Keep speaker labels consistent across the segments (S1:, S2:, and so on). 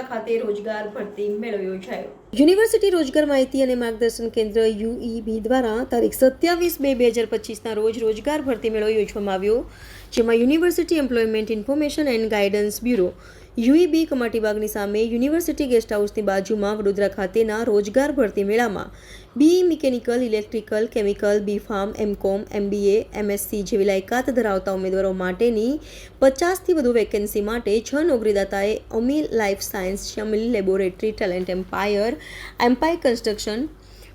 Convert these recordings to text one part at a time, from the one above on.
S1: વડોદરા ખાતે રોજગાર ભરતી મેળો યોજાયો।
S2: યુનિવર્સિટી રોજગાર માહિતી અને માર્ગદર્શન કેન્દ્ર યુઈબી દ્વારા તારીખ 27/2/2025ના રોજ રોજગાર ભરતી મેળો યોજવામાં આવ્યો, જેમાં university employment information and guidance bureau UEB કમાટીબાગની સામે યુનિવર્સિટી ગેસ્ટ હાઉસની બાજુમાં વડોદરા ખાતેના રોજગાર ભરતી મેળામાં BE mechanical, electrical, chemical, B Pharm, M Com, MBA, MSc જેવી લાયકાત ધરાવતા ઉમેદવારો માટેની 50થી વધુ વેકેન્સી માટે 6 નોકરીદાતાએ Ami life science, Shamil laboratory, talent empire construction,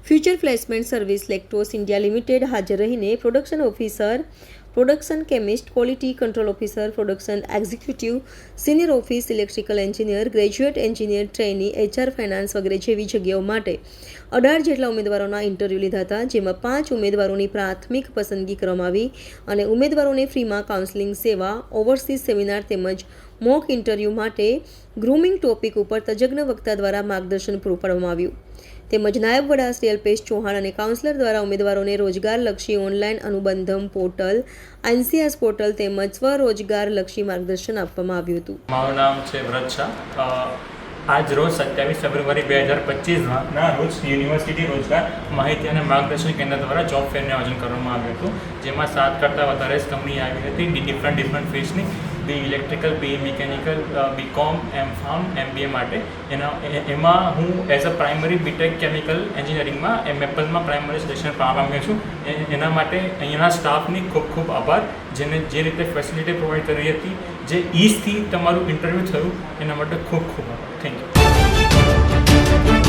S2: future placement service, Lactose India limited હાજર રહીને production officer, production chemist, quality control officer, production executive, senior office electrical engineer, graduate engineer, trainee, HR, finance વગેરે જેવી જગ્યાઓ માટે 18 જેટલા ઉમેદવારોના ઇન્ટરવ્યૂ લીધા હતા, જેમાં 5 ઉમેદવારોની પ્રાથમિક પસંદગી કરવામાં આવી અને ઉમેદવારોને ફ્રીમાં કાઉન્સેલિંગ સેવા, ઓવરસીઝ સેમિનાર તેમજ મોક ઇન્ટરવ્યૂ માટે ગ્રૂમિંગ ટોપિક ઉપર તજજ્ઞ વક્તા દ્વારા માર્ગદર્શન પૂરું પાડવામાં આવ્યું તેમજ નાયબ વડા શ્રી અલ્પેશ ચૌહાણ અને કાઉન્સલર દ્વારા ઉમેદવારોને રોજગારલક્ષી online Anubandham portal, NCS portal તેમજ સ્વરોજગારલક્ષી માર્ગદર્શન આપવામાં આવ્યું હતું।
S3: મારું નામ છે વ્રત શાહ। આજ રોજ 27 ફેબ્રુઆરી 2025ના રોજ યુનિવર્સિટી રોજગાર માહિતી અને માર્ગદર્શન કેન્દ્ર દ્વારા જોબ ફેરનું આયોજન કરવામાં આવ્યું હતું, જેમાં 7 કરતાં વધારે કંપની આવી હતી ડિફરન્ટ ફિલ્ડ્સની, B electrical, B mechanical, B Com, M Pharm, MBA માટે। એમાં હું as a primary B Tech chemical એન્જિનિયરિંગમાં મેપલમાં પ્રાઇમરી સિલેક્શન પામ્યો છું। એના માટે અહીંયાના સ્ટાફની ખૂબ ખૂબ આભાર, જેને જે રીતે ફેસિલિટી પ્રોવાઈડ કરી હતી, જે ઈઝથી તમારું ઇન્ટરવ્યૂ થયું, એના માટે ખૂબ ખૂબ આભાર। Thank you.